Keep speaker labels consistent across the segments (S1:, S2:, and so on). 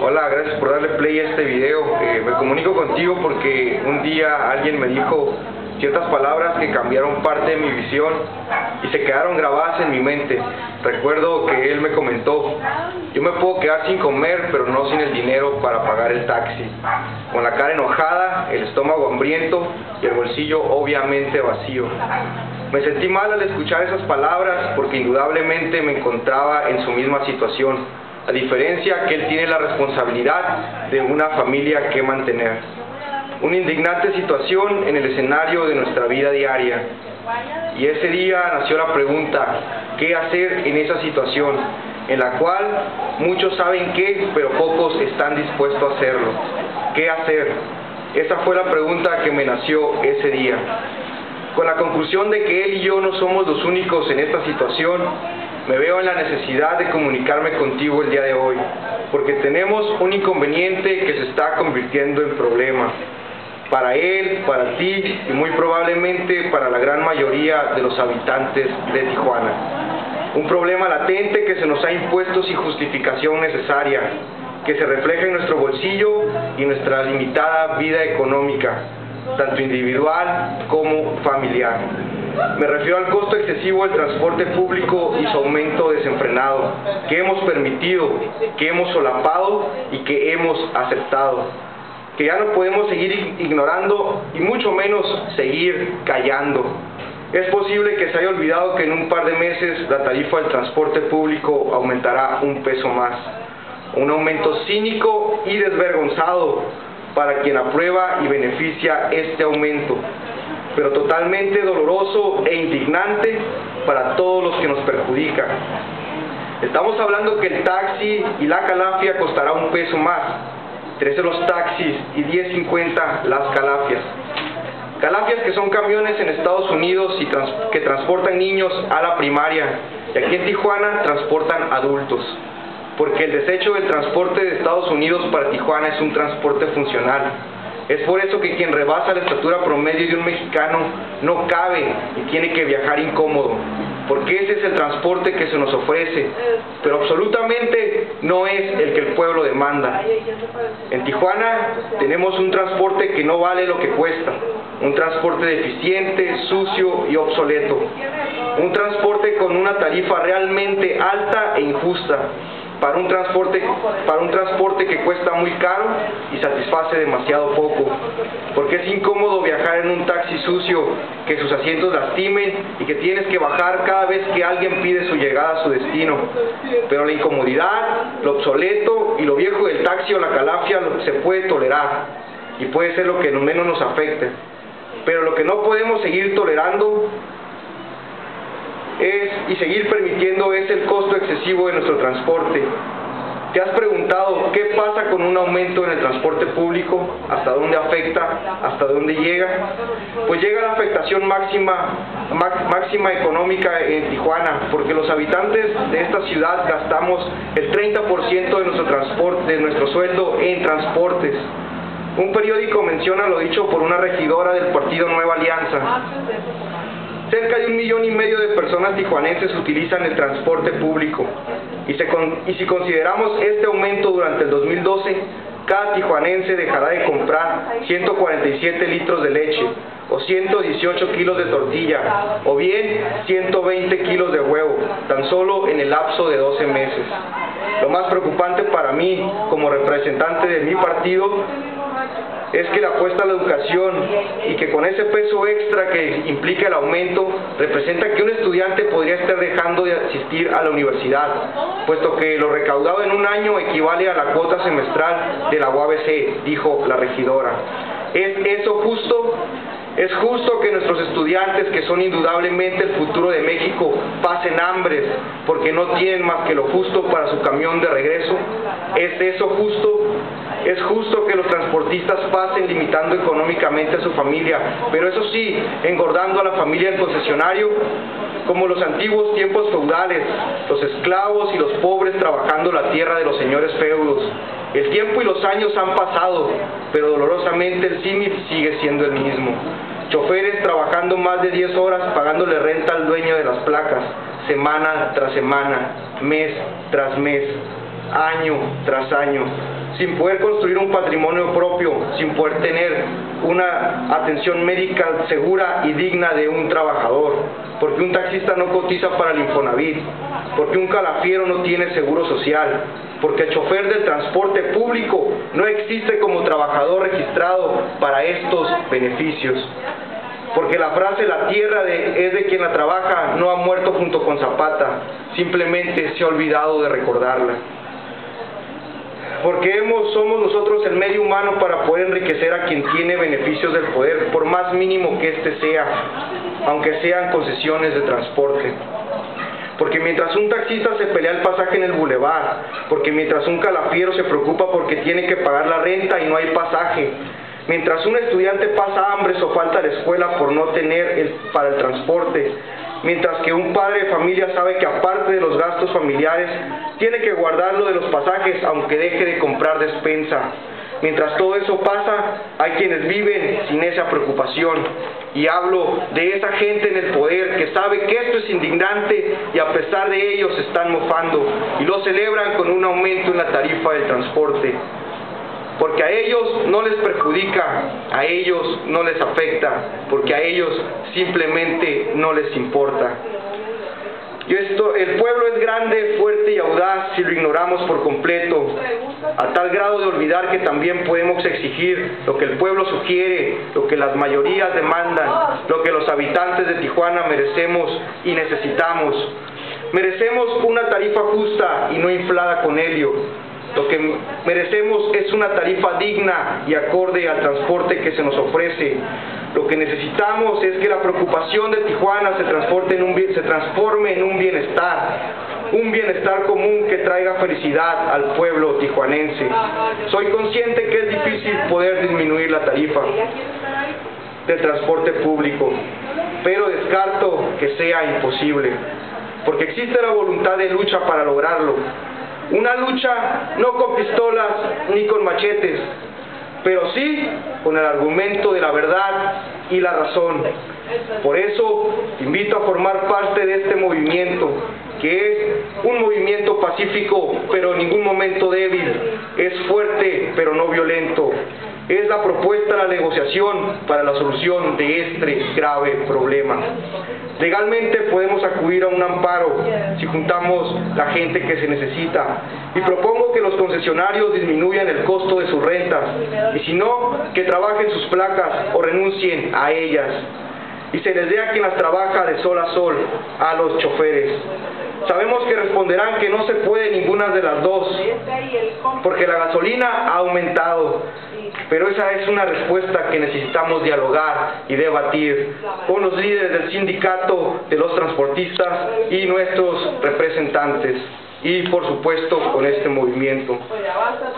S1: Hola, gracias por darle play a este video. Me comunico contigo porque un día alguien me dijo ciertas palabras que cambiaron parte de mi visión y se quedaron grabadas en mi mente. Recuerdo que él me comentó: yo me puedo quedar sin comer, pero no sin el dinero para pagar el taxi. Con la cara enojada, el estómago hambriento y el bolsillo obviamente vacío. Me sentí mal al escuchar esas palabras porque indudablemente me encontraba en su misma situación. A diferencia que él tiene la responsabilidad de una familia que mantener. Una indignante situación en el escenario de nuestra vida diaria. Y ese día nació la pregunta: ¿qué hacer en esa situación? En la cual muchos saben qué, pero pocos están dispuestos a hacerlo. ¿Qué hacer? Esa fue la pregunta que me nació ese día. Con la conclusión de que él y yo no somos los únicos en esta situación, me veo en la necesidad de comunicarme contigo el día de hoy, porque tenemos un inconveniente que se está convirtiendo en problema. Para él, para ti y muy probablemente para la gran mayoría de los habitantes de Tijuana. Un problema latente que se nos ha impuesto sin justificación necesaria, que se refleja en nuestro bolsillo y nuestra limitada vida económica, tanto individual como familiar. Me refiero al costo excesivo del transporte público y su aumento desenfrenado, que hemos permitido, que hemos solapado y que hemos aceptado. Que ya no podemos seguir ignorando y mucho menos seguir callando. Es posible que se haya olvidado que en un par de meses la tarifa del transporte público aumentará un peso más. Un aumento cínico y desvergonzado para quien aprueba y beneficia este aumento, pero totalmente doloroso e indignante para todos los que nos perjudica. Estamos hablando que el taxi y la calafia costará un peso más, 13 los taxis y 10.50 las calafias. Calafias que son camiones en Estados Unidos y que transportan niños a la primaria, y aquí en Tijuana transportan adultos. Porque el desecho del transporte de Estados Unidos para Tijuana es un transporte funcional. Es por eso que quien rebasa la estatura promedio de un mexicano no cabe y tiene que viajar incómodo, porque ese es el transporte que se nos ofrece, pero absolutamente no es el que el pueblo demanda. En Tijuana tenemos un transporte que no vale lo que cuesta, un transporte deficiente, sucio y obsoleto, un transporte con una tarifa realmente alta e injusta, para un transporte que cuesta muy caro y satisface demasiado poco, porque es incómodo viajar en un taxi sucio, que sus asientos lastimen y que tienes que bajar cada vez que alguien pide su llegada a su destino. Pero la incomodidad, lo obsoleto y lo viejo del taxi o la calafia se puede tolerar y puede ser lo que menos nos afecte, pero lo que no podemos seguir tolerando y seguir permitiendo es el costo excesivo de nuestro transporte. ¿Te has preguntado qué pasa con un aumento en el transporte público? ¿Hasta dónde afecta? ¿Hasta dónde llega? Pues llega la afectación máxima económica en Tijuana, porque los habitantes de esta ciudad gastamos el 30% de nuestro transporte, de nuestro sueldo en transportes. Un periódico menciona lo dicho por una regidora del partido Nueva Alianza. Cerca de 1,5 millones de personas tijuanenses utilizan el transporte público y si consideramos este aumento durante el 2012, cada tijuanense dejará de comprar 147 litros de leche o 118 kilos de tortilla o bien 120 kilos de huevo, tan solo en el lapso de 12 meses. Lo más preocupante para mí, como representante de mi partido, es que la apuesta a la educación y que con ese peso extra que implica el aumento representa que un estudiante podría estar dejando de asistir a la universidad, puesto que lo recaudado en un año equivale a la cuota semestral de la UABC, dijo la regidora. ¿Es eso justo? ¿Es justo que nuestros estudiantes, que son indudablemente el futuro de México, pasen hambres porque no tienen más que lo justo para su camión de regreso? ¿Es eso justo? Es justo que los transportistas pasen limitando económicamente a su familia, pero eso sí, engordando a la familia del concesionario, como los antiguos tiempos feudales, los esclavos y los pobres trabajando la tierra de los señores feudos. El tiempo y los años han pasado, pero dolorosamente el símil sigue siendo el mismo. Choferes trabajando más de 10 horas pagándole renta al dueño de las placas, semana tras semana, mes tras mes. año tras año, sin poder construir un patrimonio propio, sin poder tener una atención médica segura y digna de un trabajador, porque un taxista no cotiza para el Infonavit, porque un calafiero no tiene seguro social, porque el chofer del transporte público no existe como trabajador registrado para estos beneficios, porque la frase "la tierra es de quien la trabaja" no ha muerto junto con Zapata, simplemente se ha olvidado de recordarla. Porque somos nosotros el medio humano para poder enriquecer a quien tiene beneficios del poder, por más mínimo que éste sea, aunque sean concesiones de transporte. Porque mientras un taxista se pelea el pasaje en el bulevar, porque mientras un calafiero se preocupa porque tiene que pagar la renta y no hay pasaje, mientras un estudiante pasa hambre o falta a la escuela por no tener para el transporte, mientras que un padre de familia sabe que aparte de los gastos familiares, tiene que guardarlo de los pasajes aunque deje de comprar despensa. Mientras todo eso pasa, hay quienes viven sin esa preocupación. Y hablo de esa gente en el poder que sabe que esto es indignante y a pesar de ello se están mofando y lo celebran con un aumento en la tarifa del transporte. Porque a ellos no les perjudica, a ellos no les afecta, porque a ellos simplemente no les importa. El pueblo es grande, fuerte y audaz si lo ignoramos por completo, a tal grado de olvidar que también podemos exigir lo que el pueblo sugiere, lo que las mayorías demandan, lo que los habitantes de Tijuana merecemos y necesitamos. Merecemos una tarifa justa y no inflada con helio. Lo que merecemos es una tarifa digna y acorde al transporte que se nos ofrece. Lo que necesitamos es que la preocupación de Tijuana se transforme en un bienestar común que traiga felicidad al pueblo tijuanense. Soy consciente que es difícil poder disminuir la tarifa del transporte público, pero descarto que sea imposible, porque existe la voluntad de lucha para lograrlo. Una lucha no con pistolas ni con machetes, pero sí con el argumento de la verdad y la razón. Por eso te invito a formar parte de este movimiento, que es un movimiento pacífico, pero en ningún momento débil, es fuerte, pero no violento. Es la propuesta de la negociación para la solución de este grave problema. Legalmente podemos acudir a un amparo si juntamos la gente que se necesita, y propongo que los concesionarios disminuyan el costo de sus rentas, y si no, que trabajen sus placas o renuncien a ellas, y se les dé a quien las trabaja de sol a sol, a los choferes. Sabemos que responderán que no se puede ninguna de las dos, porque la gasolina ha aumentado, pero esa es una respuesta que necesitamos dialogar y debatir con los líderes del sindicato de los transportistas y nuestros representantes, y por supuesto con este movimiento.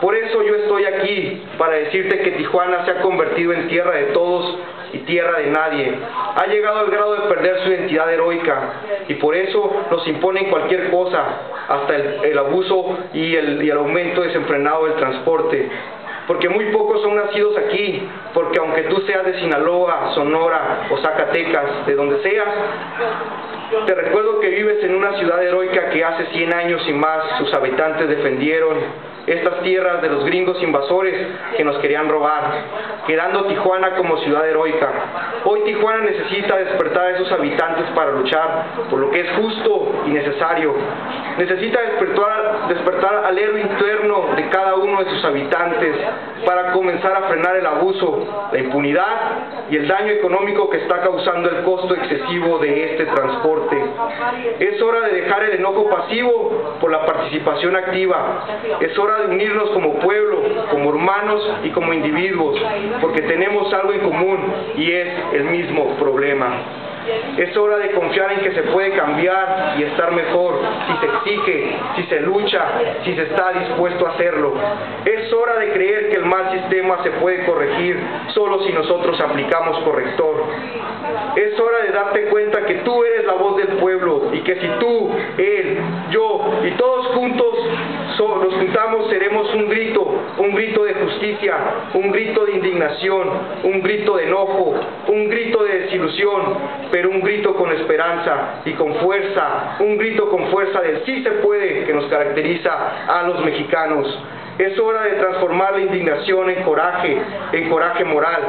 S1: Por eso yo estoy aquí, para decirte que Tijuana se ha convertido en tierra de todos y tierra de nadie. Ha llegado al grado de perder su identidad heroica, y por eso nos imponen cualquier cosa, hasta el abuso y el aumento desenfrenado del transporte. Porque muy pocos son nacidos aquí, porque aunque tú seas de Sinaloa, Sonora o Zacatecas, de donde seas, te recuerdo que vives en una ciudad heroica que hace 100 años y más sus habitantes defendieron estas tierras de los gringos invasores que nos querían robar, quedando Tijuana como ciudad heroica. Hoy Tijuana necesita despertar a esos habitantes para luchar por lo que es justo y necesario. Necesita despertar al héroe interno de cada uno de sus habitantes para comenzar a frenar el abuso, la impunidad y el daño económico que está causando el costo excesivo de este transporte. Es hora de dejar el enojo pasivo por la participación activa. Es hora de unirnos como pueblo, como hermanos y como individuos, porque tenemos algo en común y es el mismo problema. Es hora de confiar en que se puede cambiar y estar mejor si se exige, si se lucha, si se está dispuesto a hacerlo. Es hora de creer que el mal sistema se puede corregir solo si nosotros aplicamos corrector. Es hora de darte cuenta que tú eres la voz del pueblo y que si tú, él, yo y todos juntos nos juntamos seremos un grito de justicia, un grito de indignación, un grito de enojo, un grito de desilusión, pero un grito con esperanza y con fuerza, un grito con fuerza del sí se puede que nos caracteriza a los mexicanos. Es hora de transformar la indignación en coraje moral,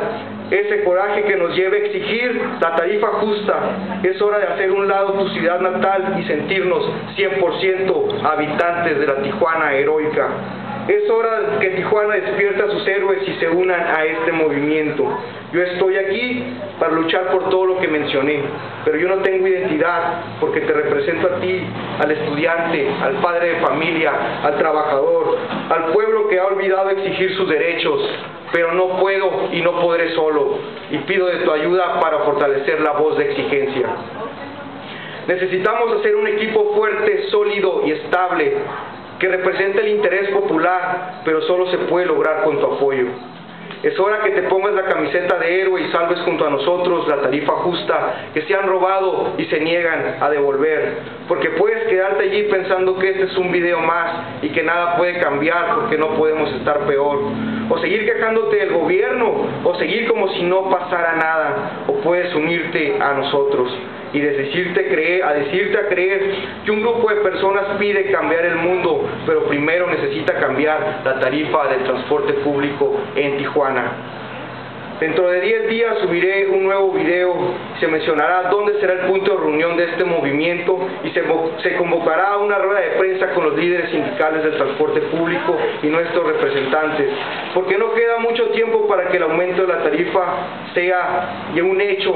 S1: ese coraje que nos lleve a exigir la tarifa justa. Es hora de hacer a un lado tu ciudad natal y sentirnos 100% habitantes de la Tijuana heroica. Es hora que Tijuana despierte a sus héroes y se unan a este movimiento. Yo estoy aquí para luchar por todo lo que mencioné, pero yo no tengo identidad porque te represento a ti, al estudiante, al padre de familia, al trabajador, al pueblo que ha olvidado exigir sus derechos, pero no puedo y no podré solo, y pido de tu ayuda para fortalecer la voz de exigencia. Necesitamos hacer un equipo fuerte, sólido y estable, que represente el interés popular, pero solo se puede lograr con tu apoyo. Es hora que te pongas la camiseta de héroe y salves junto a nosotros la tarifa justa que se han robado y se niegan a devolver, porque puedes quedarte allí pensando que este es un video más y que nada puede cambiar porque no podemos estar peor, o seguir quejándote del gobierno, o seguir como si no pasara nada, o puedes unirte a nosotros y decirte a creer que un grupo de personas pide cambiar el mundo, pero primero necesita cambiar la tarifa del transporte público en Tijuana. Dentro de 10 días subiré un nuevo video, se mencionará dónde será el punto de reunión de este movimiento y se convocará una rueda de prensa con los líderes sindicales del transporte público y nuestros representantes, porque no queda mucho tiempo para que el aumento de la tarifa sea ya un hecho,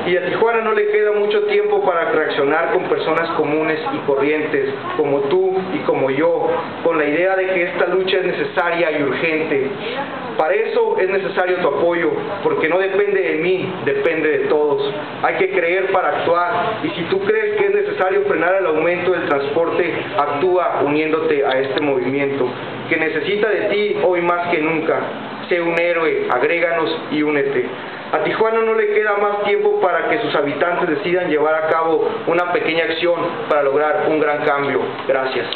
S1: y a Tijuana no le queda mucho tiempo para reaccionar con personas comunes y corrientes, como tú y como yo, con la idea de que esta lucha es necesaria y urgente. Para eso es necesario tu apoyo, porque no depende de mí, depende de todos. Hay que creer para actuar, y si tú crees que es necesario frenar el aumento del transporte, actúa uniéndote a este movimiento, que necesita de ti hoy más que nunca. Sé un héroe, agréganos y únete. A Tijuana no le queda más tiempo para que sus habitantes decidan llevar a cabo una pequeña acción para lograr un gran cambio. Gracias.